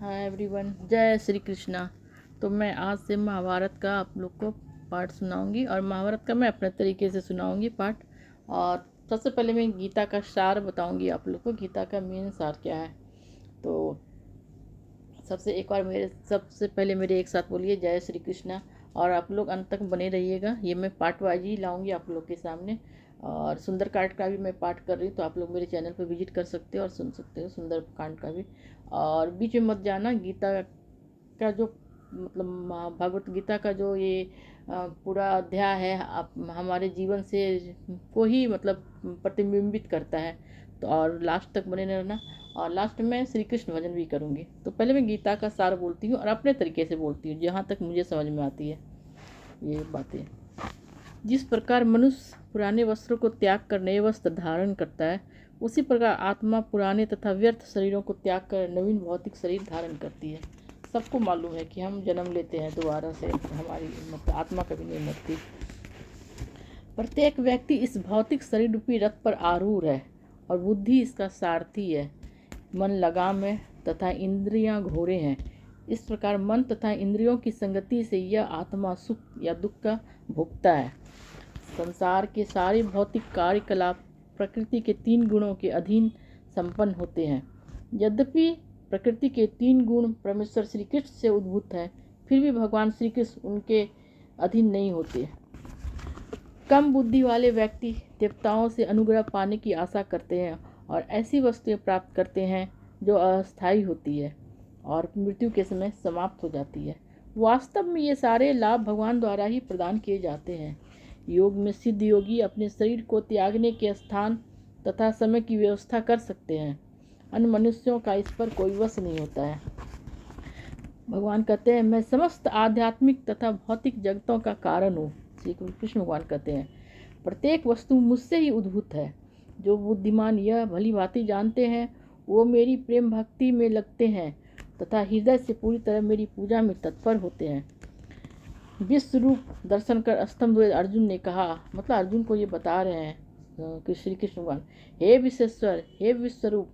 Hi everyone, जय श्री कृष्णा। तो मैं आज से महाभारत का आप लोग को पाठ सुनाऊंगी और महाभारत का मैं अपने तरीके से सुनाऊंगी पाठ। और सबसे पहले मैं गीता का सार बताऊंगी आप लोग को, गीता का मेन सार क्या है। तो सबसे पहले मेरे एक साथ बोलिए जय श्री कृष्णा। और आप लोग अंत तक बने रहिएगा, ये मैं पाठ वाइज ही लाऊंगी आप लोग के सामने। और सुंदरकांड का भी मैं पाठ कर रही हूँ, तो आप लोग मेरे चैनल पर विजिट कर सकते हो और सुन सकते हो सुंदरकांड का भी। और बीच में मत जाना, गीता का जो मतलब भगवत गीता का जो ये पूरा अध्याय है, आप हमारे जीवन से को ही मतलब प्रतिबिंबित करता है। तो और लास्ट तक बने रहना। और लास्ट में श्री कृष्ण भजन भी करूँगी। तो पहले मैं गीता का सार बोलती हूँ और अपने तरीके से बोलती हूँ, जहाँ तक मुझे समझ में आती है ये बातें। जिस प्रकार मनुष्य पुराने वस्त्रों को त्याग कर नए वस्त्र धारण करता है, उसी प्रकार आत्मा पुराने तथा व्यर्थ शरीरों को त्याग कर नवीन भौतिक शरीर धारण करती है। सबको मालूम है कि हम जन्म लेते हैं दोबारा से, हमारी मतलब आत्मा कभी नहीं मरती। प्रत्येक व्यक्ति इस भौतिक शरीर रूपी रथ पर आरूढ़ है और बुद्धि इसका सारथी है। मन लगाम है तथा इंद्रियां घोड़े हैं। इस प्रकार मन तथा इंद्रियों की संगति से यह आत्मा सुख या दुख का भोगता है। संसार के सारे भौतिक कार्यकलाप प्रकृति के 3 गुणों के अधीन संपन्न होते हैं। यद्यपि प्रकृति के 3 गुण परमेश्वर श्री कृष्ण से उद्भूत हैं, फिर भी भगवान श्री कृष्ण उनके अधीन नहीं होते। कम बुद्धि वाले व्यक्ति देवताओं से अनुग्रह पाने की आशा करते हैं और ऐसी वस्तुएं प्राप्त करते हैं जो अस्थायी होती है और मृत्यु के समय समाप्त हो जाती है। वास्तव में ये सारे लाभ भगवान द्वारा ही प्रदान किए जाते हैं। योग में सिद्ध योगी अपने शरीर को त्यागने के स्थान तथा समय की व्यवस्था कर सकते हैं। अन्य मनुष्यों का इस पर कोई वश नहीं होता है। भगवान कहते हैं, मैं समस्त आध्यात्मिक तथा भौतिक जगतों का कारण हूँ। श्री कृष्ण भगवान कहते हैं, प्रत्येक वस्तु मुझसे ही उद्भूत है। जो बुद्धिमान यह भली भांति जानते हैं, वो मेरी प्रेम भक्ति में लगते हैं तथा हृदय से पूरी तरह मेरी पूजा में तत्पर होते हैं। विश्व रूप दर्शन कर स्तंभ हुए अर्जुन ने कहा, मतलब अर्जुन को ये बता रहे हैं कि श्री कृष्ण भगवान, हे विश्वेश्वर, हे विश्वरूप,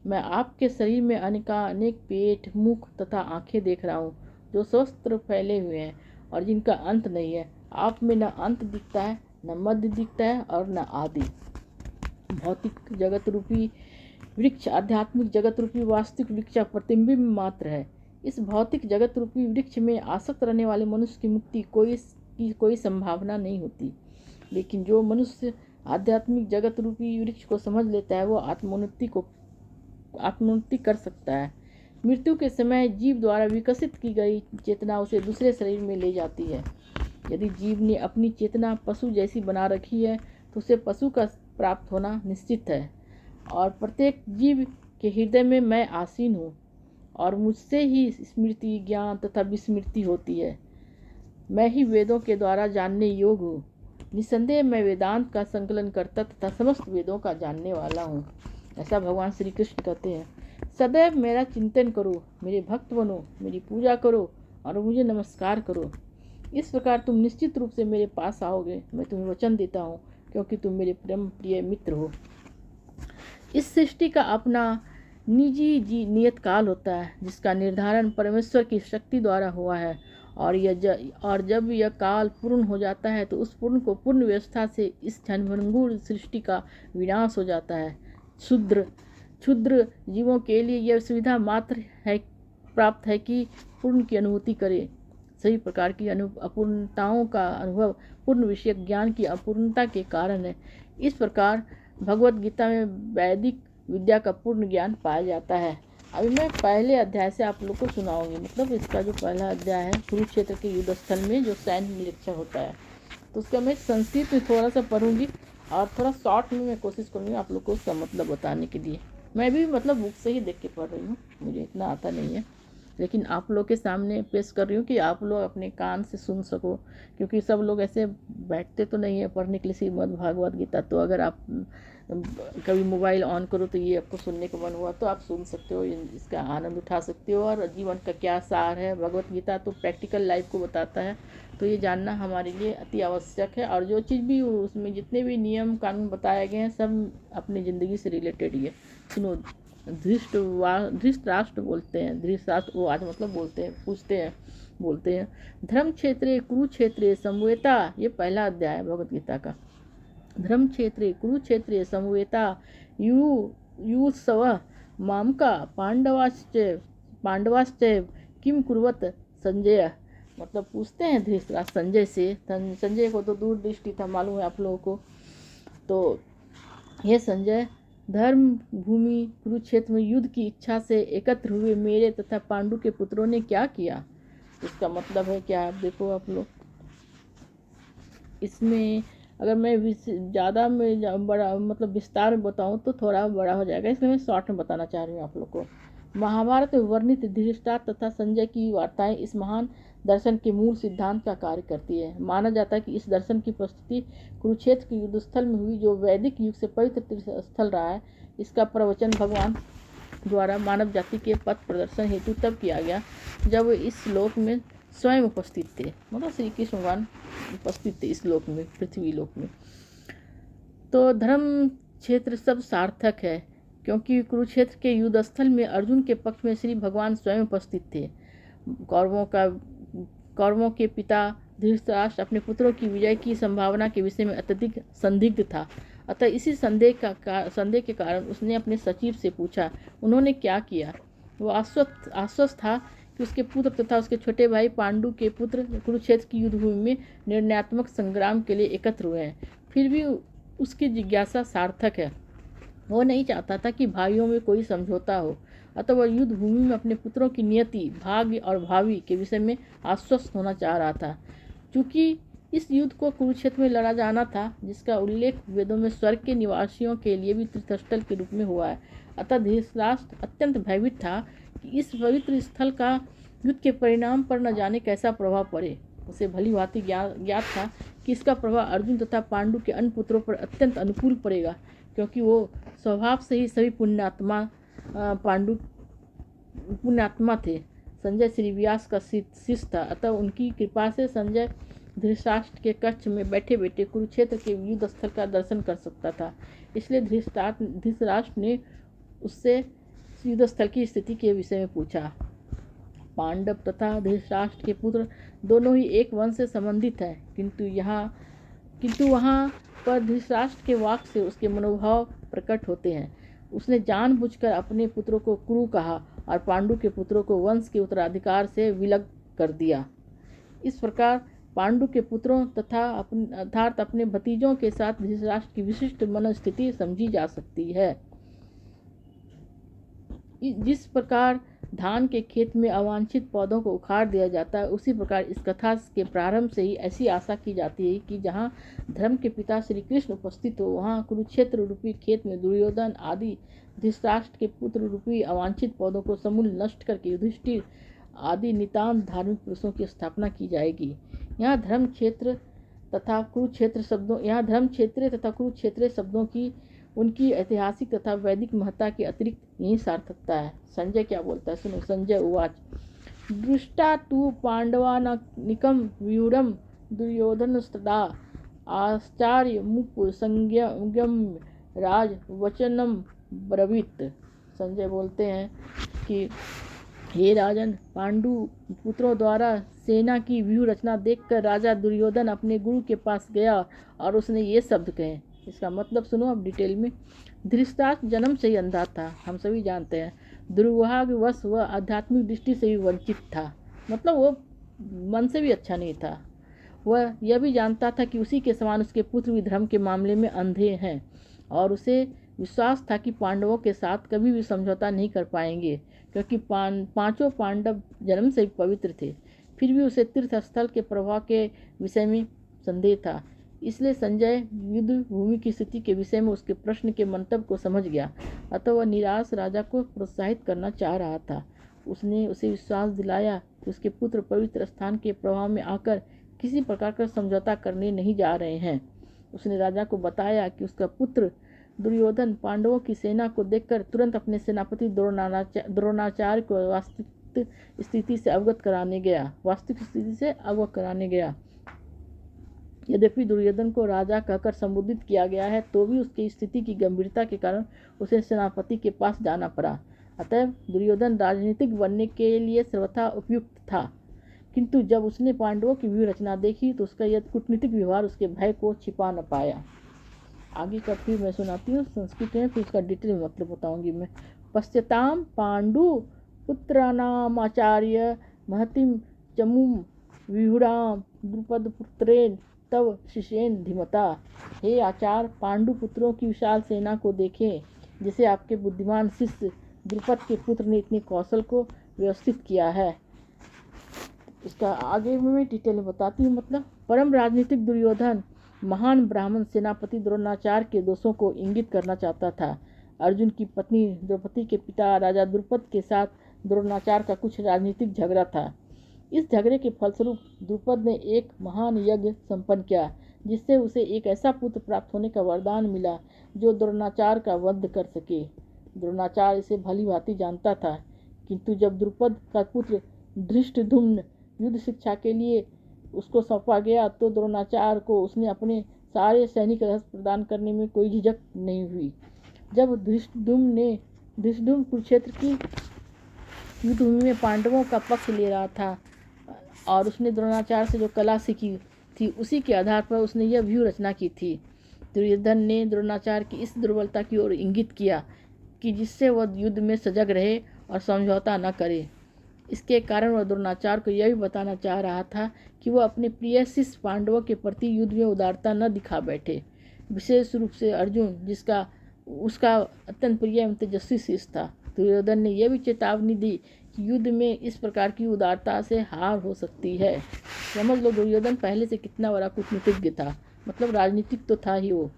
मैं आपके शरीर में अनेक पेट, मुख तथा आंखें देख रहा हूँ, जो सहस्त्र फैले हुए हैं और जिनका अंत नहीं है। आप में न अंत दिखता है, न मध्य दिखता है और न आदि। भौतिक जगत रूपी वृक्ष आध्यात्मिक जगत रूपी वास्तविक वृक्ष का प्रतिबिंब मात्र है। इस भौतिक जगत रूपी वृक्ष में आसक्त रहने वाले मनुष्य की मुक्ति की कोई संभावना नहीं होती। लेकिन जो मनुष्य आध्यात्मिक जगत रूपी वृक्ष को समझ लेता है, वो आत्मोन्नति कर सकता है। मृत्यु के समय जीव द्वारा विकसित की गई चेतना उसे दूसरे शरीर में ले जाती है। यदि जीव ने अपनी चेतना पशु जैसी बना रखी है, तो उसे पशु का प्राप्त होना निश्चित है। और प्रत्येक जीव के हृदय में मैं आसीन हूँ और मुझसे ही स्मृति, ज्ञान तथा विस्मृति होती है। मैं ही वेदों के द्वारा जानने योग्य हूँ। निसंदेह मैं वेदांत का संकलन करता तथा समस्त वेदों का जानने वाला हूँ। ऐसा भगवान श्री कृष्ण कहते हैं। सदैव मेरा चिंतन करो, मेरे भक्त बनो, मेरी पूजा करो और मुझे नमस्कार करो। इस प्रकार तुम निश्चित रूप से मेरे पास आओगे, मैं तुम्हें वचन देता हूँ, क्योंकि तुम मेरे परम प्रिय मित्र हो। इस सृष्टि का अपना निजी नियत काल होता है, जिसका निर्धारण परमेश्वर की शक्ति द्वारा हुआ है। और जब यह काल पूर्ण हो जाता है, तो उस पूर्ण को पूर्ण व्यवस्था से इस क्षणभंगुर सृष्टि का विनाश हो जाता है। क्षुद्र जीवों के लिए यह सुविधा मात्र है प्राप्त है कि पूर्ण की अनुभूति करें। सभी प्रकार की अपूर्णताओं का अनुभव पूर्ण विषय ज्ञान की अपूर्णता के कारण है। इस प्रकार भगवत गीता में वैदिक विद्या का पूर्ण ज्ञान पाया जाता है। अभी मैं पहले अध्याय से आप लोग को सुनाऊंगी। मतलब इसका जो पहला अध्याय है, कुरुक्षेत्र के युद्ध स्थल में जो सैन्य निरीक्षण होता है, तो उसका मैं संस्कृत में थोड़ा सा पढ़ूंगी और थोड़ा शॉर्ट में मैं कोशिश करूँगी आप लोग को उसका मतलब बताने के लिए। मैं भी मतलब बुक से ही देख के पढ़ रही हूँ, मुझे इतना आता नहीं है, लेकिन आप लोग के सामने पेश कर रही हूँ कि आप लोग अपने कान से सुन सको। क्योंकि सब लोग ऐसे बैठते तो नहीं है पढ़ने के लिए श्रीमद् भागवत गीता। तो अगर आप कभी मोबाइल ऑन करो तो ये आपको सुनने का मन हुआ तो आप सुन सकते हो, इसका आनंद उठा सकते हो। और जीवन का क्या सार है, भगवत गीता तो प्रैक्टिकल लाइफ को बताता है, तो ये जानना हमारे लिए अति आवश्यक है। और जो चीज़ भी उसमें जितने भी नियम कानून बताए गए हैं, सब अपनी ज़िंदगी से रिलेटेड ही है। सुनो, धृतराष्ट्र बोलते हैं, धृतराष्ट्र वो आज मतलब बोलते हैं, पूछते हैं, बोलते हैं, धर्म क्षेत्रे कुरुक्षेत्रे समवेता, ये पहला अध्याय है भगवत गीता का। धर्म क्षेत्रे कुरुक्षेत्रे समवेता यु युत्सव मामका पांडवाश्च किम कुर्वत संजय, मतलब पूछते हैं धृतराष्ट्र संजय से। संजय को तो दूर दृष्टि था, मालूम है आप लोगों को। तो ये संजय, धर्म भूमि कुरुक्षेत्र में युद्ध की इच्छा से एकत्र हुए मेरे तथा पांडु के पुत्रों ने क्या किया। इसका मतलब है क्या, आप देखो आप लोग, इसमें अगर मैं ज़्यादा में बड़ा मतलब विस्तार में बताऊं तो थोड़ा बड़ा हो जाएगा, इसलिए मैं शॉर्ट में बताना चाह रही हूँ आप लोग को। महाभारत में वर्णित धृतराष्ट्र तथा संजय की वार्ताएं इस महान दर्शन के मूल सिद्धांत का कार्य करती है। माना जाता है कि इस दर्शन की प्रस्तुति कुरुक्षेत्र के युद्ध स्थल में हुई, जो वैदिक युग से पवित्र तीर्थ स्थल रहा है। इसका प्रवचन भगवान द्वारा मानव जाति के पथ प्रदर्शन हेतु तब किया गया जब वे इस लोक में स्वयं उपस्थित थे, मतलब श्री कृष्ण भगवान उपस्थित थे इस लोक में, पृथ्वी लोक में। तो धर्म क्षेत्र सब सार्थक है, क्योंकि कुरुक्षेत्र के युद्ध स्थल में अर्जुन के पक्ष में श्री भगवान स्वयं उपस्थित थे। कौरवों के पिता धृतराष्ट्र अपने पुत्रों की विजय की संभावना के विषय में अत्यधिक संदिग्ध था। अतः इसी संदेह के कारण उसने अपने सचिव से पूछा। उन्होंने क्या किया? वो आश्वस्त था कि उसके पुत्र तथा उसके छोटे भाई पांडु के पुत्र कुरुक्षेत्र की युद्धभूमि में निर्णयात्मक संग्राम के लिए एकत्र हुए हैं। फिर भी उसकी जिज्ञासा सार्थक है। वो नहीं चाहता था कि भाइयों में कोई समझौता हो, अतः वह युद्ध भूमि में अपने पुत्रों की नियति, भाग्य और भावी के विषय में आश्वस्त होना चाह रहा था। चूँकि इस युद्ध को कुरुक्षेत्र में लड़ा जाना था, जिसका उल्लेख वेदों में स्वर्ग के निवासियों के लिए भी तीर्थस्थल के रूप में हुआ है, अतः धृतराष्ट्र अत्यंत भयभीत था कि इस पवित्र स्थल का युद्ध के परिणाम पर न जाने कैसा प्रभाव पड़े। उसे भली भांति ज्ञात था कि इसका प्रभाव अर्जुन तथा पांडु के अन्य पुत्रों पर अत्यंत अनुकूल पड़ेगा, क्योंकि वो स्वभाव से ही सभी पांडु पुण्यात्मा थे। संजय श्री व्यास का शिष्य था, अतः उनकी कृपा से संजय धृतराष्ट्र के कक्ष में बैठे बैठे कुरुक्षेत्र के युद्ध स्थल का दर्शन कर सकता था। इसलिए धृतराष्ट्र ने उससे युद्ध स्थल की स्थिति के विषय में पूछा। पांडव तथा धृतराष्ट्र के पुत्र दोनों ही एक वंश से संबंधित हैं, किंतु वहाँ पर धृतराष्ट्र के वाक से उसके मनोभाव प्रकट होते हैं। उसने जानबूझकर अपने पुत्रों को कुरु कहा और पांडु के पुत्रों को वंश के उत्तराधिकार से विलग कर दिया। इस प्रकार पांडु के पुत्रों तथा अर्थात अपने भतीजों के साथ धृतराष्ट्र की विशिष्ट मनस्थिति समझी जा सकती है। जिस प्रकार धान के खेत में अवांछित पौधों को उखाड़ दिया जाता है, उसी प्रकार इस कथा के प्रारंभ से ही ऐसी आशा की जाती है कि जहाँ धर्म के पिता श्री कृष्ण उपस्थित हो, वहाँ कुरुक्षेत्र रूपी खेत में दुर्योधन आदि धृतराष्ट्र के पुत्र रूपी अवांछित पौधों को समूल नष्ट करके युधिष्ठिर आदि नितांत धार्मिक पुरुषों की स्थापना की जाएगी। यहाँ धर्म क्षेत्र तथा कुरुक्षेत्र शब्दों की उनकी ऐतिहासिक तथा वैदिक महत्ता के अतिरिक्त यही सार्थकता है। संजय क्या बोलता है, सुनो। संजय उवाच, दृष्टा तु पांडवानानिकं व्यूढ़ं दुर्योधनस्तदा आश्चर्य मुप संज्ञम राज वचनम ब्रवीत। संजय बोलते हैं कि हे राजन, पांडु पुत्रों द्वारा सेना की व्यूह रचना देखकर राजा दुर्योधन अपने गुरु के पास गया और उसने ये शब्द कहे। इसका मतलब सुनो अब डिटेल में। धृतराष्ट्र जन्म से ही अंधा था, हम सभी जानते हैं। दुर्भाग्यवश वह आध्यात्मिक दृष्टि से भी वंचित था, मतलब वो मन से भी अच्छा नहीं था। वह यह भी जानता था कि उसी के समान उसके पुत्र भी धर्म के मामले में अंधे हैं, और उसे विश्वास था कि पांडवों के साथ कभी भी समझौता नहीं कर पाएंगे, क्योंकि पांचों पांडव जन्म से ही पवित्र थे। फिर भी उसे तीर्थ स्थल के प्रभाव के विषय में संदेह था। इसलिए संजय युद्ध भूमि की स्थिति के विषय में उसके प्रश्न के मंतव्य को समझ गया, अतः वह निराश राजा को प्रोत्साहित करना चाह रहा था। उसने उसे विश्वास दिलाया कि उसके पुत्र पवित्र स्थान के प्रभाव में आकर किसी प्रकार का समझौता करने नहीं जा रहे हैं। उसने राजा को बताया कि उसका पुत्र दुर्योधन पांडवों की सेना को देखकर तुरंत अपने सेनापति द्रोणाचार्य को वास्तविक स्थिति से अवगत कराने गया। यद्यपि दुर्योधन को राजा कहकर संबोधित किया गया है तो भी उसकी स्थिति की गंभीरता के कारण उसे सेनापति के पास जाना पड़ा। अतः दुर्योधन राजनीतिक बनने के लिए सर्वथा उपयुक्त था, किंतु जब उसने पांडवों की व्यूह रचना देखी तो उसका यह कूटनीतिक व्यवहार उसके भय को छिपा न पाया। आगे का फिर मैं सुनाती हूँ संस्कृत में, फिर उसका डिटेल में मतलब बताऊंगी मैं। पश्यताम पांडु पुत्रानामाचार्य महतिम चमुम विहुराम द्रुपद पुत्रेण तव शिष्येन धीमता। हे आचार्य, पांडु पुत्रों की विशाल सेना को देखें जिसे आपके बुद्धिमान शिष्य द्रुपद के पुत्र ने इतने कौशल को व्यवस्थित किया है। इसका आगे मैं डिटेल में बताती हूँ मतलब। परम राजनीतिक दुर्योधन महान ब्राह्मण सेनापति द्रोणाचार्य के दोषों को इंगित करना चाहता था। अर्जुन की पत्नी द्रौपदी के पिता राजा द्रुपद के साथ द्रोणाचार्य का कुछ राजनीतिक झगड़ा था। इस झगड़े के फलस्वरूप द्रुपद ने एक महान यज्ञ संपन्न किया जिससे उसे एक ऐसा पुत्र प्राप्त होने का वरदान मिला जो द्रोणाचार्य का वध कर सके। द्रोणाचार्य इसे भली भांति जानता था, किंतु जब द्रुपद का पुत्र धृष्टद्युम्न युद्ध शिक्षा के लिए उसको सौंपा गया तो द्रोणाचार्य को उसने अपने सारे सैनिक रहस्य प्रदान करने में कोई झिझक नहीं हुई। जब धृष्टद्युम्न कुरुक्षेत्र की युद्धभूमि में पांडवों का पक्ष ले रहा था और उसने द्रोणाचार्य से जो कला सीखी थी उसी के आधार पर उसने यह व्यूह रचना की थी। दुर्योधन ने द्रोणाचार्य की इस दुर्बलता की ओर इंगित किया कि जिससे वह युद्ध में सजग रहे और समझौता न करे। इसके कारण वह द्रोणाचार्य को यह भी बताना चाह रहा था कि वह अपने प्रिय शिष्य पांडवों के प्रति युद्ध में उदारता न दिखा बैठे, विशेष रूप से अर्जुन जिसका उसका अत्यंत प्रिय एवं तेजस्वी शिष्य था। दुर्योधन ने यह भी चेतावनी दी कि युद्ध में इस प्रकार की उदारता से हार हो सकती है। समझ लो दुर्योधन पहले से कितना बड़ा कूटनीतिज्ञ था, मतलब राजनीतिक तो था ही वो,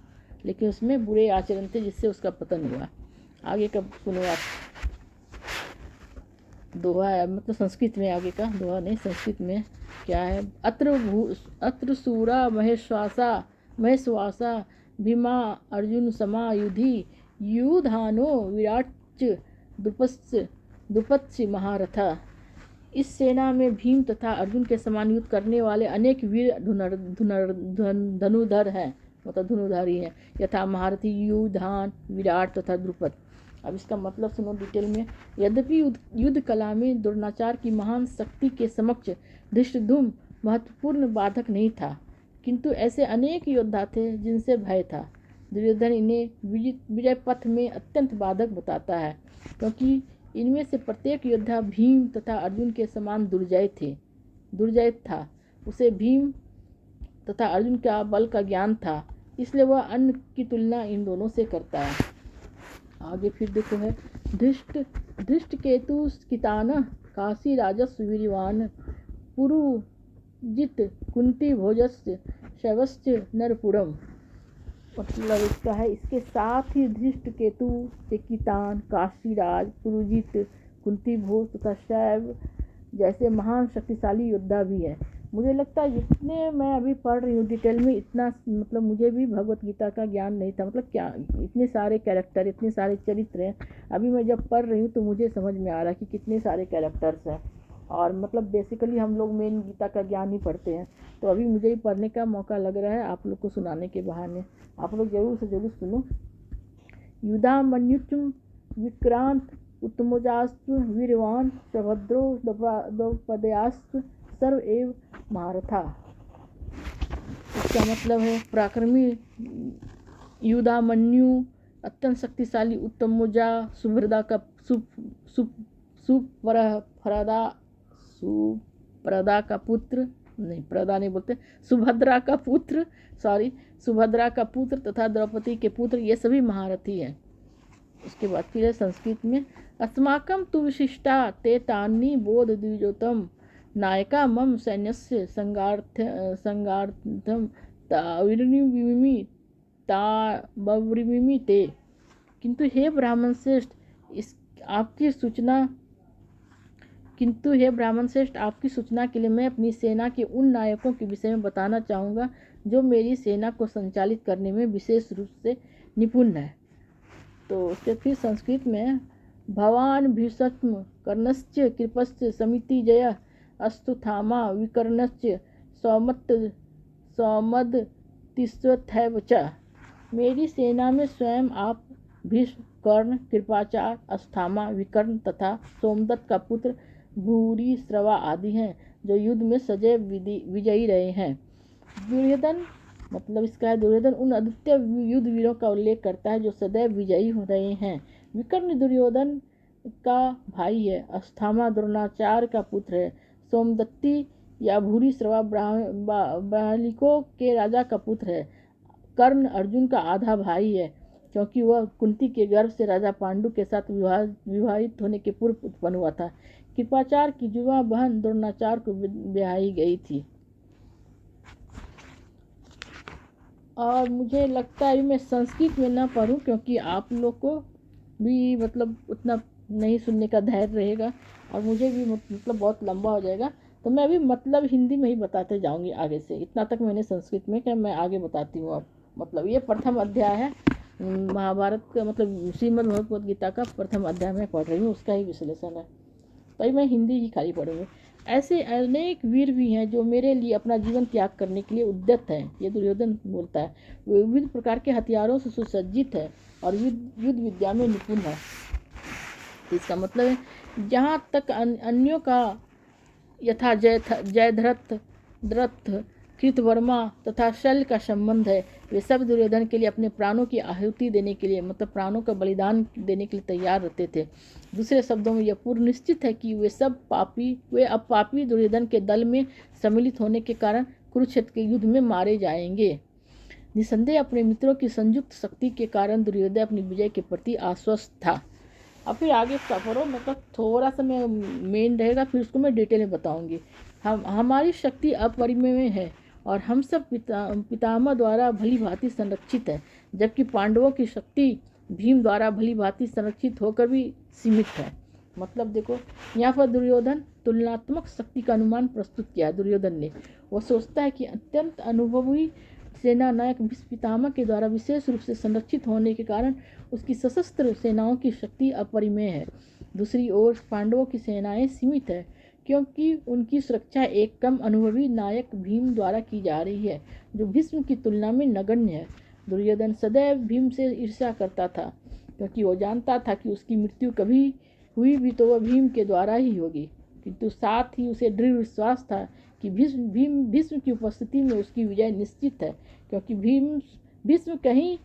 लेकिन उसमें बुरे आचरण थे जिससे उसका पतन हुआ। आगे का सुनो आप, दोहा है मतलब संस्कृत में, आगे का दोहा नहीं संस्कृत में क्या है। अत्र सूरा महेश्वासा भीमा अर्जुन समा युधि युधानो विराट द्रुपत्स महारथा। इस सेना में भीम तथा अर्जुन के समान युद्ध करने वाले अनेक वीर धनुधर हैं, मतलब धनुधारी हैं, यथा महारथी युधान विराट तथा द्रुपद। अब इसका मतलब सुनो डिटेल में। यद्यपि युद्ध कला में द्रोणाचार्य की महान शक्ति के समक्ष धृष्टद्युम्न महत्वपूर्ण बाधक नहीं था, किंतु ऐसे अनेक योद्धा थे जिनसे भय था। दुर्योधन इन्हें विजय पथ में अत्यंत बाधक बताता है, क्योंकि इनमें से प्रत्येक योद्धा भीम तथा अर्जुन के समान दुर्जय था। उसे भीम तथा अर्जुन का बल का ज्ञान था, इसलिए वह अन्य की तुलना इन दोनों से करता है। आगे फिर देखो है, धृष्ट केतु स्कितान काशी राजस्व वीरवान पुरुजित कुंती भोजस्य शैवस्य नरपुरम। मतलब इसका है, इसके साथ ही धृष्ट केतु से कितान काशीराज पुरुजित कुंती भोज तथा शैव जैसे महान शक्तिशाली योद्धा भी है। मुझे लगता है जितने मैं अभी पढ़ रही हूँ डिटेल में, इतना मतलब मुझे भी भगवत गीता का ज्ञान नहीं था, मतलब क्या इतने सारे कैरेक्टर इतने सारे चरित्र हैं। अभी मैं जब पढ़ रही हूँ तो मुझे समझ में आ रहा है कि कितने सारे कैरेक्टर्स हैं, और मतलब बेसिकली हम लोग मेन गीता का ज्ञान ही पढ़ते हैं, तो अभी मुझे ही पढ़ने का मौका लग रहा है आप लोग को सुनाने के बहाने। आप लोग जरूर से जरूर सुनो। युधामन्युचुम विक्रांत उत्तमोजास्त्र वीरवान सभद्रो द्रौपदयास्त्र सर्व एव महारथा। इसका मतलब है पराक्रमी युधामन्यु अत्यंत शक्तिशाली, उत्तमोजा सुभद्रा का पुत्र नहीं, प्रदा नहीं बोलते, सुभद्रा का पुत्र तथा द्रौपदी के पुत्र, ये सभी महारथी हैं। उसके बाद फिर है संस्कृत में, अस्माकं तु विशिष्टा ते तान्नि बोध द्विजोतम नायका मम सैन्यस्य संगार्थम तावरिमिमि ते। किंतु हे ब्राह्मण श्रेष्ठ आपकी सूचना के लिए मैं अपनी सेना के उन नायकों के विषय में बताना चाहूँगा जो मेरी सेना को संचालित करने में विशेष रूप से निपुण है। तो उसके फिर संस्कृत में, भवान भीष्म कर्णश्च कृपश्च समिति जय अस्तुथामा विकर्णश्च सौमद तिष्ठथैव च। मेरी सेना में स्वयं आप, भीष्म, कर्ण, कृपाचार्य, अश्वत्थामा, विकर्ण तथा सोमदत्त का पुत्र भूरिश्रवा आदि हैं, जो युद्ध में सदैव विजयी रहे हैं। दुर्योधन मतलब इसका है, दुर्योधन उन अद्वितीय युद्ध वीरों का उल्लेख करता है जो सदैव विजयी हो रहे हैं। विकर्ण दुर्योधन का भाई है, अश्वत्थामा द्रोणाचार्य का पुत्र है, सोमदत्ती या भूरिश्रवा बालिकों के राजा का पुत्र है। कर्ण अर्जुन का आधा भाई है, क्योंकि वह कुंती के गर्भ से राजा पांडु के साथ विवाहित होने के पूर्व उत्पन्न हुआ था। कृपाचार्य की जुड़वा बहन द्रोणाचार्य को ब्याही गई थी। और मुझे लगता है मैं संस्कृत में ना पढ़ूं, क्योंकि आप लोग को भी मतलब उतना नहीं सुनने का धैर्य रहेगा और मुझे भी मतलब बहुत लंबा हो जाएगा, तो मैं अभी मतलब हिंदी में ही बताते जाऊंगी आगे से। इतना तक मैंने संस्कृत में, क्या मैं आगे बताती हूँ अब। मतलब ये प्रथम अध्याय है महाभारत का, मतलब श्रीमद् भगवद गीता का प्रथम अध्याय में पढ़ रही हूँ, उसका ही विश्लेषण है, तो मैं हिंदी ही खाली पढ़ूंगी। ऐसे अनेक वीर भी हैं जो मेरे लिए अपना जीवन त्याग करने के लिए उद्यत हैं, ये दुर्योधन बोलता है। वे विविध प्रकार के हथियारों से सुसज्जित है और युद्ध विद्या में निपुण है। इसका मतलब है जहाँ तक अन्यों का यथा जयद्रथ, कृतवर्मा तथा शल्य का संबंध है, वे सब दुर्योधन के लिए अपने प्राणों की आहुति देने के लिए, मतलब प्राणों का बलिदान देने के लिए तैयार रहते थे। दूसरे शब्दों में यह पूर्ण निश्चित है कि वे अब पापी दुर्योधन के दल में सम्मिलित होने के कारण कुरुक्षेत्र के युद्ध में मारे जाएंगे। निसंदेह अपने मित्रों की संयुक्त शक्ति के कारण दुर्योधन अपनी विजय के प्रति आश्वस्त था। अब फिर आगे का पढ़ो, मतलब थोड़ा सा मैं मेन रहेगा, फिर उसको मैं डिटेल में बताऊंगी। हमारी शक्ति अपरिमेय है और हम सब पितामह द्वारा भली भांति संरक्षित है, जबकि पांडवों की शक्ति भीम द्वारा भली भांति संरक्षित होकर भी सीमित है। मतलब देखो, यहाँ पर दुर्योधन तुलनात्मक शक्ति का अनुमान प्रस्तुत किया है। दुर्योधन ने, वो सोचता है कि अत्यंत अनुभवी सेना नायक भीष्म पितामह के द्वारा विशेष रूप से संरक्षित होने के कारण उसकी सशस्त्र सेनाओं की शक्ति अपरिमेय है। दूसरी ओर पांडवों की सेनाएं सीमित है, क्योंकि उनकी सुरक्षा एक कम अनुभवी नायक भीम द्वारा की जा रही है, जो भीष्म की तुलना में नगण्य है। दुर्योधन सदैव भीम से ईर्ष्या करता था, क्योंकि वो जानता था कि उसकी मृत्यु कभी हुई भी तो वह भीम के द्वारा ही होगी, किंतु साथ ही उसे दृढ़ विश्वास था कि भीष्म की उपस्थिति में उसकी विजय निश्चित है, क्योंकि भीष्म कहीं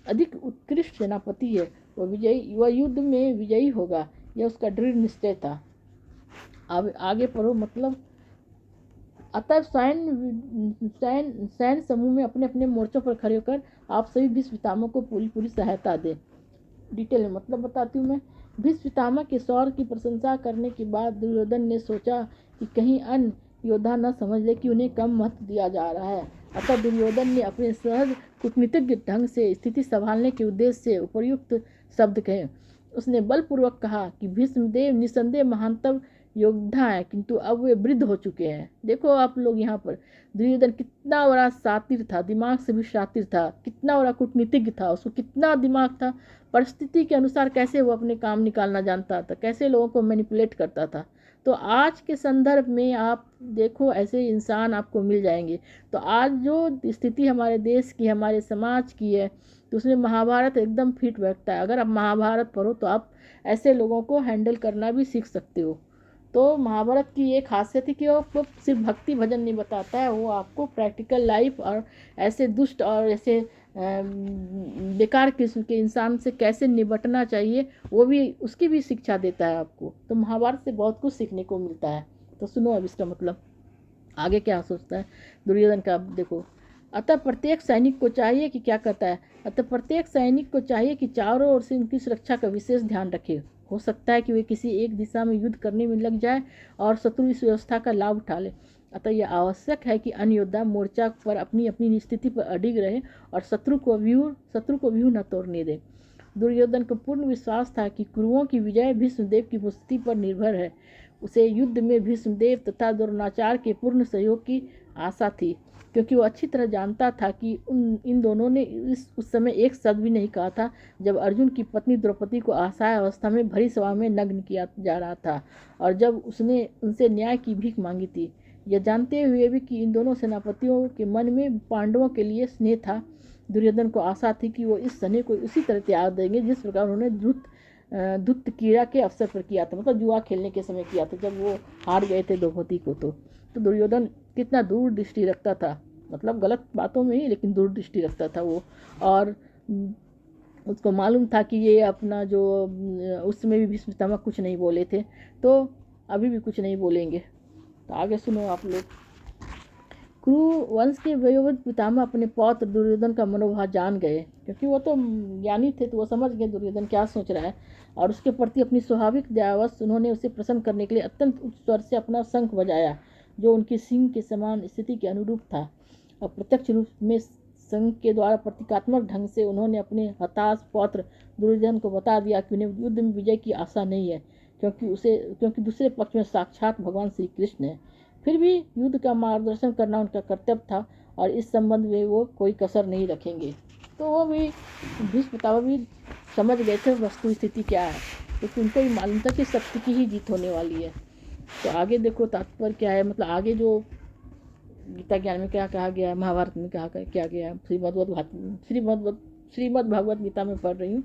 अधिक उत्कृष्ट सेनापति है। वह युद्ध में विजयी होगा, यह उसका दृढ़ निश्चय था। अब आगे पढ़ो, मतलब अतः सैन्य समूह में अपने अपने मोर्चों पर खड़े होकर आप सभी भीष्म पितामह को पूरी सहायता दें। डिटेल में मतलब बताती हूँ मैं। भीष्म पितामह के शौर्य की प्रशंसा करने के बाद दुर्योधन ने सोचा कि कहीं अन्य योद्धा न समझ ले कि उन्हें कम महत्व दिया जा रहा है। अतः दुर्योधन ने अपने सहज कूटनीतिज्ञ ढंग से स्थिति संभालने के उद्देश्य से उपयुक्त शब्द कहे। उसने बलपूर्वक कहा कि भीष्मदेव निसंदेह महानतम योद्धा है, किंतु अब वे वृद्ध हो चुके हैं। देखो आप लोग यहाँ पर, दुर्योधन कितना बड़ा शातिर था, दिमाग से भी शातिर था, कितना बड़ा कूटनीतिज्ञ था, उसको कितना दिमाग था, परिस्थिति के अनुसार कैसे वो अपने काम निकालना जानता था, कैसे लोगों को मैनिपुलेट करता था। तो आज के संदर्भ में आप देखो ऐसे इंसान आपको मिल जाएंगे। तो आज जो स्थिति हमारे देश की, हमारे समाज की है, तो उसमें महाभारत एकदम फिट बैठता है। अगर आप महाभारत पढ़ो तो आप ऐसे लोगों को हैंडल करना भी सीख सकते हो। तो महाभारत की एक खासियत है कि वो सिर्फ भक्ति भजन नहीं बताता है, वो आपको प्रैक्टिकल लाइफ और ऐसे दुष्ट और ऐसे बेकार किस्म के इंसान से कैसे निपटना चाहिए, वो भी, उसकी भी शिक्षा देता है आपको। तो महाभारत से बहुत कुछ सीखने को मिलता है। तो सुनो अब इसका मतलब आगे क्या सोचता है दुर्योधन का। देखो, अतः प्रत्येक सैनिक को चाहिए कि क्या करता है, अतः प्रत्येक सैनिक को चाहिए कि चारों ओर से उनकी सुरक्षा का विशेष ध्यान रखे। हो सकता है कि वे किसी एक दिशा में युद्ध करने में लग जाए और शत्रु इस व्यवस्था का लाभ उठा ले। अतः यह आवश्यक है कि अन्य योद्धा मोर्चा पर अपनी अपनी स्थिति पर अडिग रहे और शत्रु को व्यूह न तोड़ने दे। दुर्योधन को पूर्ण विश्वास था कि कुरुओं की विजय भीष्मदेव की उपस्थिति पर निर्भर है। उसे युद्ध में भीष्मदेव तथा द्रोणाचार्य के पूर्ण सहयोग की आशा थी, क्योंकि वो अच्छी तरह जानता था कि इन दोनों ने उस समय एक शब्द भी नहीं कहा था जब अर्जुन की पत्नी द्रौपदी को असहाय अवस्था में भरी सभा में नग्न किया जा रहा था और जब उसने उनसे न्याय की भीख मांगी थी। यह जानते हुए भी कि इन दोनों सेनापतियों के मन में पांडवों के लिए स्नेह था, दुर्योधन को आशा थी कि वो इस स्नेह को उसी तरह त्याग देंगे जिस प्रकार उन्होंने धुत कीड़ा के अवसर पर किया था, मतलब जुआ खेलने के समय किया था जब वो हार गए थे द्रौपदी को। तो दुर्योधन कितना दूर दृष्टि रखता था, मतलब गलत बातों में ही, लेकिन दूर दृष्टि रखता था वो। और उसको मालूम था कि ये अपना जो उस समय भी भीष्म पितामह कुछ नहीं बोले थे, तो अभी भी कुछ नहीं बोलेंगे। तो आगे सुनो आप लोग। कुरु वंश के वयोवृद्ध पितामह अपने पौत्र दुर्योधन का मनोभाव जान गए, क्योंकि वो तो ज्ञानी थे, तो वो समझ गए दुर्योधन क्या सोच रहा है, और उसके प्रति अपनी स्वाभाविक दयावश उन्होंने उसे प्रसन्न करने के लिए अत्यंत उच्च स्वर से अपना शंख बजाया, जो उनकी सिंह के समान स्थिति के अनुरूप था। और प्रत्यक्ष रूप में शंख के द्वारा प्रतीकात्मक ढंग से उन्होंने अपने हताश पौत्र दुर्योधन को बता दिया कि उन्हें युद्ध में विजय की आशा नहीं है, क्योंकि दूसरे पक्ष में साक्षात भगवान श्री कृष्ण है। फिर भी युद्ध का मार्गदर्शन करना उनका कर्तव्य था, और इस संबंध में वो कोई कसर नहीं रखेंगे। तो वो भी भीष्म पितामह भी समझ गए थे वस्तु स्थिति क्या है, क्योंकि उनको भी मालूम था कि सत्य की ही जीत होने वाली है। तो आगे देखो तात्पर्य क्या है, मतलब आगे जो गीता ज्ञान में क्या कहा गया है, महाभारत में क्या गया है, श्रीमद् भागवत गीता में पढ़ रही हूँ।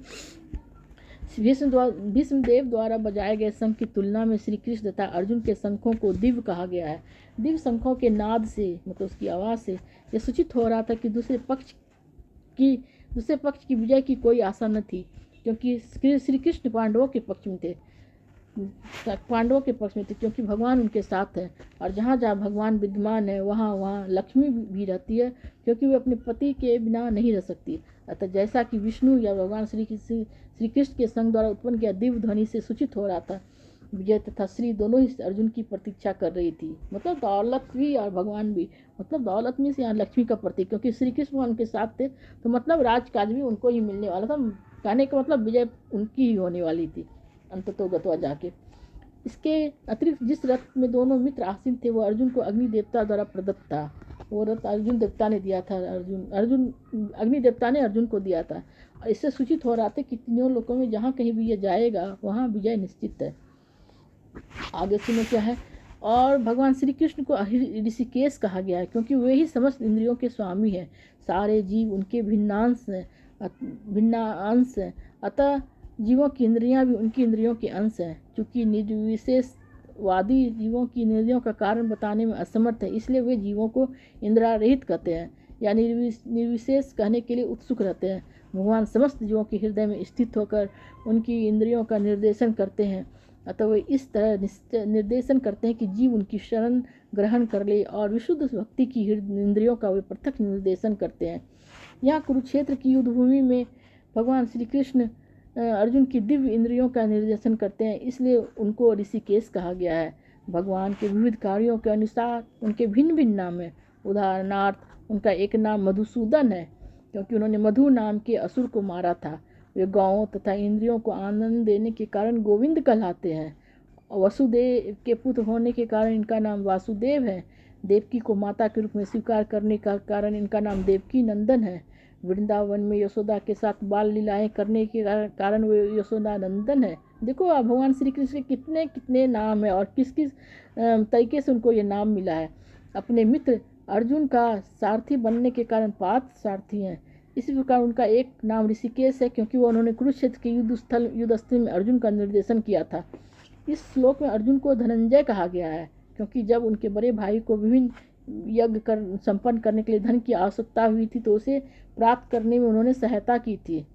भीष्मदेव द्वारा बजाए गए शंख की तुलना में श्री कृष्ण तथा अर्जुन के शंखों को दिव्य कहा गया है। दिव्य शंखों के नाद से, मतलब उसकी आवाज़ से यह सूचित हो रहा था कि दूसरे पक्ष की विजय की कोई आशा न थी, क्योंकि श्री कृष्ण पांडवों के पक्ष में थे, क्योंकि भगवान उनके साथ हैं, और जहाँ जहाँ भगवान विद्यमान है वहाँ लक्ष्मी भी रहती है, क्योंकि वे अपने पति के बिना नहीं रह सकती। अतः जैसा कि विष्णु या भगवान श्री कृष्ण के संग द्वारा उत्पन्न किया दिव्य ध्वनि से सूचित हो रहा था, विजय तथा श्री दोनों ही अर्जुन की प्रतीक्षा कर रही थी। मतलब दौलत भी और भगवान भी, मतलब दौलत में से यहाँ लक्ष्मी का प्रतीक, क्योंकि श्री कृष्ण उनके साथ थे, तो मतलब राजकाज भी उनको ही मिलने वाला था। कहने का मतलब विजय उनकी ही होने वाली थी अंततोगत्वा जाके। इसके अतिरिक्त जिस रथ में दोनों मित्र आसीन थे वह अर्जुन को अग्नि देवता द्वारा प्रदत्त था। वो रथ अर्जुन देवता ने दिया था, अग्नि देवता ने अर्जुन को दिया था। और इससे सूचित हो रहा था कि तीनों लोकों में जहाँ कहीं भी यह जाएगा वहाँ विजय निश्चित है। आगे सुनो क्या है। और भगवान श्री कृष्ण को ऋषिकेश कहा गया है, क्योंकि वे ही समस्त इंद्रियों के स्वामी हैं, सारे जीव उनके भिन्न अंश हैं, अतः जीवों की इंद्रियां भी उनकी इंद्रियों के अंश हैं। चूँकि निर्विशेषवादी जीवों की इंद्रियों का कारण बताने में असमर्थ है, इसलिए वे जीवों को इंद्रियारहित कहते हैं, या निर्विशेष कहने के लिए उत्सुक रहते हैं। भगवान समस्त जीवों के हृदय में स्थित होकर उनकी इंद्रियों का निर्देशन करते हैं, अतः वे इस तरह निर्देशन करते हैं कि जीव उनकी शरण ग्रहण कर ले, और विशुद्ध भक्ति की इंद्रियों का वे पृथक निर्देशन करते हैं। यहाँ कुरुक्षेत्र की युद्धभूमि में भगवान श्री कृष्ण अर्जुन की दिव्य इंद्रियों का निर्देशन करते हैं, इसलिए उनको ऋषिकेश कहा गया है। भगवान के विविध कार्यों के अनुसार उनके भिन्न भिन्न नाम हैं। उदाहरणार्थ उनका एक नाम मधुसूदन है, क्योंकि उन्होंने मधु नाम के असुर को मारा था। वे गौओं तथा इंद्रियों को आनंद देने के कारण गोविंद कहलाते हैं। वसुदेव के पुत्र होने के कारण इनका नाम वासुदेव है। देवकी को माता के रूप में स्वीकार करने का कारण इनका नाम देवकी नंदन है। वृंदावन में यशोदा के साथ बाल लीलाएं करने के कारण वे यशोदा नंदन है। देखो आप भगवान श्री कृष्ण के कितने कितने नाम है, और किस किस तरीके से उनको ये नाम मिला है। अपने मित्र अर्जुन का सारथी बनने के कारण पार्थ सारथी हैं। इसी प्रकार उनका एक नाम ऋषिकेश है, क्योंकि वो उन्होंने कुरुक्षेत्र के युद्धस्थल में अर्जुन का निर्देशन किया था। इस श्लोक में अर्जुन को धनंजय कहा गया है, क्योंकि जब उनके बड़े भाई को विभिन्न यज्ञ संपन्न करने के लिए धन की आवश्यकता हुई थी, तो उसे प्राप्त करने में उन्होंने सहायता की थी।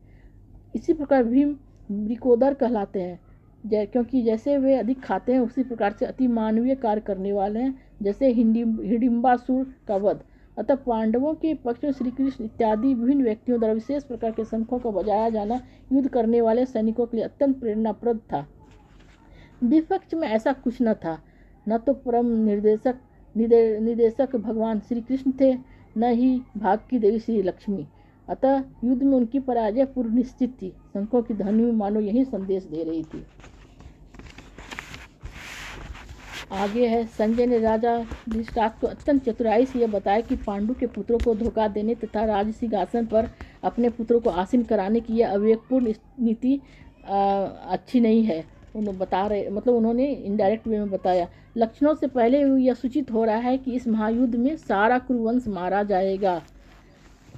इसी प्रकार भीम वृकोदर कहलाते हैं, क्योंकि जैसे वे अधिक खाते हैं उसी प्रकार से अति मानवीय कार्य करने वाले हैं, जैसे हिडिम्बासुर का वध। अतः पांडवों के पक्ष में श्री कृष्ण इत्यादि विभिन्न व्यक्तियों द्वारा विशेष प्रकार के शंखों का बजाया जाना युद्ध करने वाले सैनिकों के लिए अत्यंत प्रेरणाप्रद था। विपक्ष में ऐसा कुछ न था, न तो परम निर्देशक भगवान श्री कृष्ण थे, न ही भाग की देवी श्री लक्ष्मी। अतः युद्ध में उनकी पराजय पूर्व निश्चित थी। शंखों की ध्वनि मानो यही संदेश दे रही थी। आगे है, संजय ने राजा धृतराष्ट्र को अत्यंत चतुराई से यह बताया कि पांडु के पुत्रों को धोखा देने तथा राजसिंहासन पर अपने पुत्रों को आसीन कराने की यह अविवेकपूर्ण नीति अच्छी नहीं है। उन्होंने बता रहे, मतलब उन्होंने इनडायरेक्ट वे में बताया। लक्षणों से पहले यह सूचित हो रहा है कि इस महायुद्ध में सारा कुरुवंश मारा जाएगा।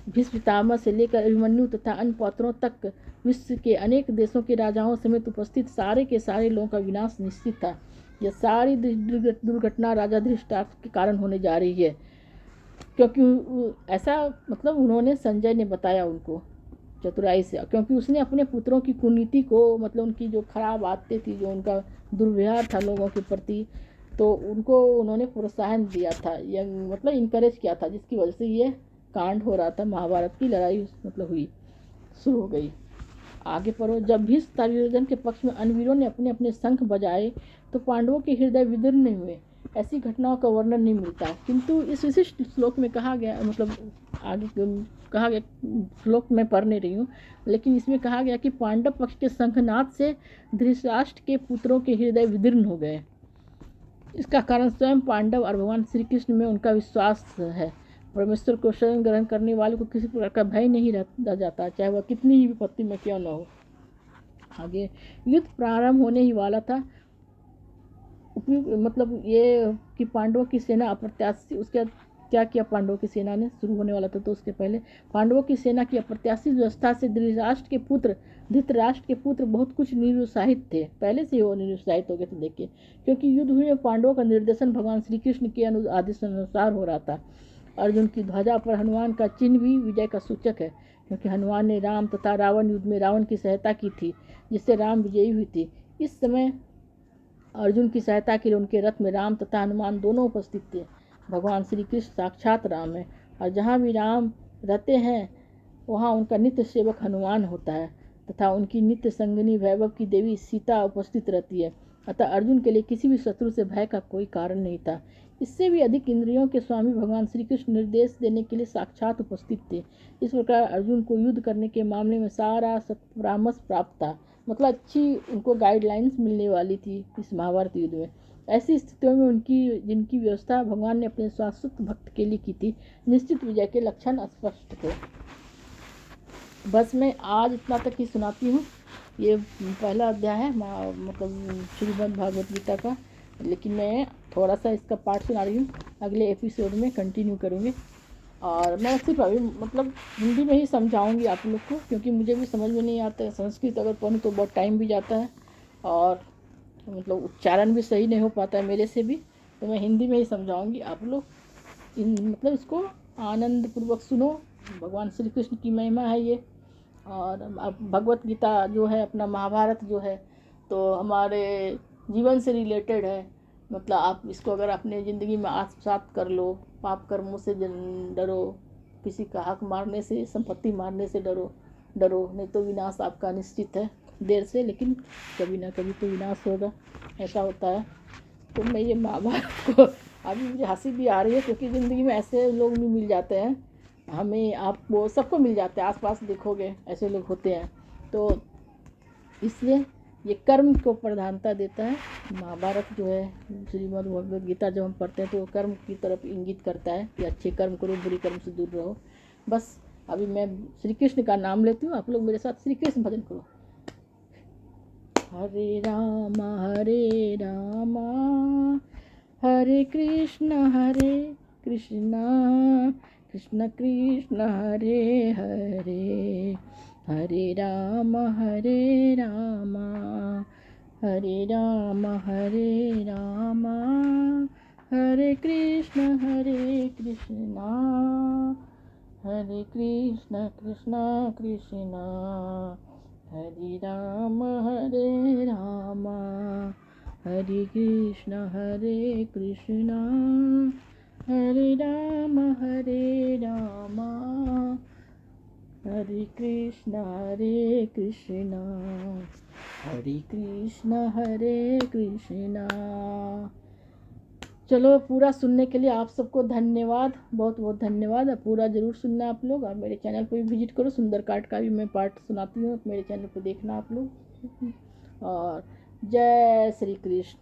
भीष्म पितामह से लेकर अभिमन्यु तथा अन्य पौत्रों तक विश्व के अनेक देशों के राजाओं समेत उपस्थित सारे के सारे लोगों का विनाश निश्चित था। यह सारी दुर्घटना राजा धृतराष्ट्र के कारण होने जा रही है, क्योंकि ऐसा मतलब उन्होंने संजय ने बताया उनको चतुराई से, क्योंकि उसने अपने पुत्रों की कुनीति को, मतलब उनकी जो खराब आदतें थी, जो उनका दुर्व्यवहार था लोगों के प्रति, तो उनको उन्होंने प्रोत्साहन दिया था, या मतलब इनकरेज किया था, जिसकी वजह से ये कांड हो रहा था, महाभारत की लड़ाई मतलब हुई, शुरू हो गई। आगे पढ़ो। जब भीष्म तथा दुर्योधन के पक्ष में अन्वीरों ने अपने अपने शंख बजाए तो पांडवों के हृदय विदीर्ण हुए। ऐसी घटनाओं का वर्णन नहीं मिलता, किंतु इस विशिष्ट श्लोक में कहा गया, मतलब आगे कहा गया, श्लोक में पढ़ नहीं रही हूँ, लेकिन इसमें कहा गया कि पांडव पक्ष के शंखनाद से धृतराष्ट्र के पुत्रों के हृदय विदीर्ण हो गए। इसका कारण स्वयं पांडव और भगवान श्री कृष्ण में उनका विश्वास है। परमेश्वर को शरण ग्रहण करने वाले को किसी प्रकार का भय नहीं रह जाता, चाहे वह कितनी ही विपत्ति में क्यों न हो। आगे युद्ध प्रारंभ होने ही वाला था, मतलब ये कि पांडवों की सेना अप्रत्याशित, उसके क्या किया पांडवों की सेना ने, शुरू होने वाला था तो उसके पहले पांडवों की सेना की अप्रत्याशित व्यवस्था से धृतराष्ट्र के पुत्र बहुत कुछ निरुत्साहित थे। पहले से वो निरुत्साहित हो गए थे, देखिए, क्योंकि युद्ध में पांडवों का निर्देशन भगवान श्री कृष्ण के आदेश अनुसार हो रहा था। अर्जुन की ध्वजा पर हनुमान का चिन्ह भी विजय का सूचक है, क्योंकि हनुमान ने राम तथा रावण युद्ध में रावण की सहायता की थी, जिससे राम विजयी हुई थी। इस समय अर्जुन की सहायता के लिए उनके रथ में राम तथा हनुमान दोनों उपस्थित थे। भगवान श्री कृष्ण साक्षात राम है, और जहाँ भी राम रहते हैं वहाँ उनका नित्य सेवक हनुमान होता है, तथा उनकी नित्य संगिनी वैभव की देवी सीता उपस्थित रहती है। अतः अर्जुन के लिए किसी भी शत्रु से भय का कोई कारण नहीं था। इससे भी अधिक इंद्रियों के स्वामी भगवान श्री कृष्ण निर्देश देने के लिए साक्षात उपस्थित थे। इस प्रकार अर्जुन को युद्ध करने के मामले में सारा परामर्श प्राप्त था, मतलब अच्छी उनको गाइडलाइंस मिलने वाली थी इस महाभारत युद्ध में। ऐसी स्थितियों में जिनकी व्यवस्था भगवान ने अपने शाश्वत भक्त के लिए की थी, निश्चित विजय के लक्षण स्पष्ट थे। बस मैं आज इतना तक ही सुनाती हूँ। ये पहला अध्याय है मतलब श्रीमद् भागवत गीता का, लेकिन मैं थोड़ा सा इसका पार्ट सुना रही हूँ, अगले एपिसोड में कंटिन्यू करूँगी। और मैं सिर्फ अभी मतलब हिंदी में ही समझाऊंगी आप लोग को, क्योंकि मुझे भी समझ में नहीं आता है। संस्कृत अगर पढ़ूँ तो बहुत टाइम भी जाता है, और मतलब उच्चारण भी सही नहीं हो पाता है मेरे से भी, तो मैं हिंदी में ही समझाऊंगी। आप लोग मतलब इसको आनंद पूर्वक सुनो। भगवान श्री कृष्ण की महिमा है ये। और अब भगवत गीता जो है, अपना महाभारत जो है, तो हमारे जीवन से रिलेटेड है। मतलब आप इसको अगर अपने ज़िंदगी में आत्मसात कर लो, पाप कर्मों से डरो, किसी का हक मारने से, संपत्ति मारने से डरो, नहीं तो विनाश आपका निश्चित है, देर से लेकिन कभी ना कभी तो विनाश होगा, ऐसा होता है। तो मैं ये महाभारत को, अभी मुझे हंसी भी आ रही है, क्योंकि ज़िंदगी में ऐसे लोग भी मिल जाते हैं, हमें आपको सबको मिल जाते हैं, आसपास देखोगे ऐसे लोग होते हैं। तो इसलिए ये कर्म को प्रधानता देता है। महाभारत जो है, श्रीमद् भगवद गीता जब हम पढ़ते हैं तो वो कर्म की तरफ इंगित करता है कि अच्छे कर्म करो, बुरी कर्म से दूर रहो। बस अभी मैं श्री कृष्ण का नाम लेती हूँ, आप लोग मेरे साथ श्री कृष्ण भजन करो। हरे रामा हरे कृष्ण कृष्ण कृष्ण हरे हरे, हरे राम हरे राम हरे कृष्ण कृष्ण कृष्ण हरे राम हरे कृष्ण हरे राम हरे कृष्ण हरे कृष्ण। चलो, पूरा सुनने के लिए आप सबको धन्यवाद, बहुत बहुत धन्यवाद। अब पूरा ज़रूर सुनना आप लोग, और मेरे चैनल पर भी विजिट करो। सुंदरकांड का भी मैं पार्ट सुनाती हूँ, मेरे चैनल पर देखना आप लोग। और जय श्री कृष्ण।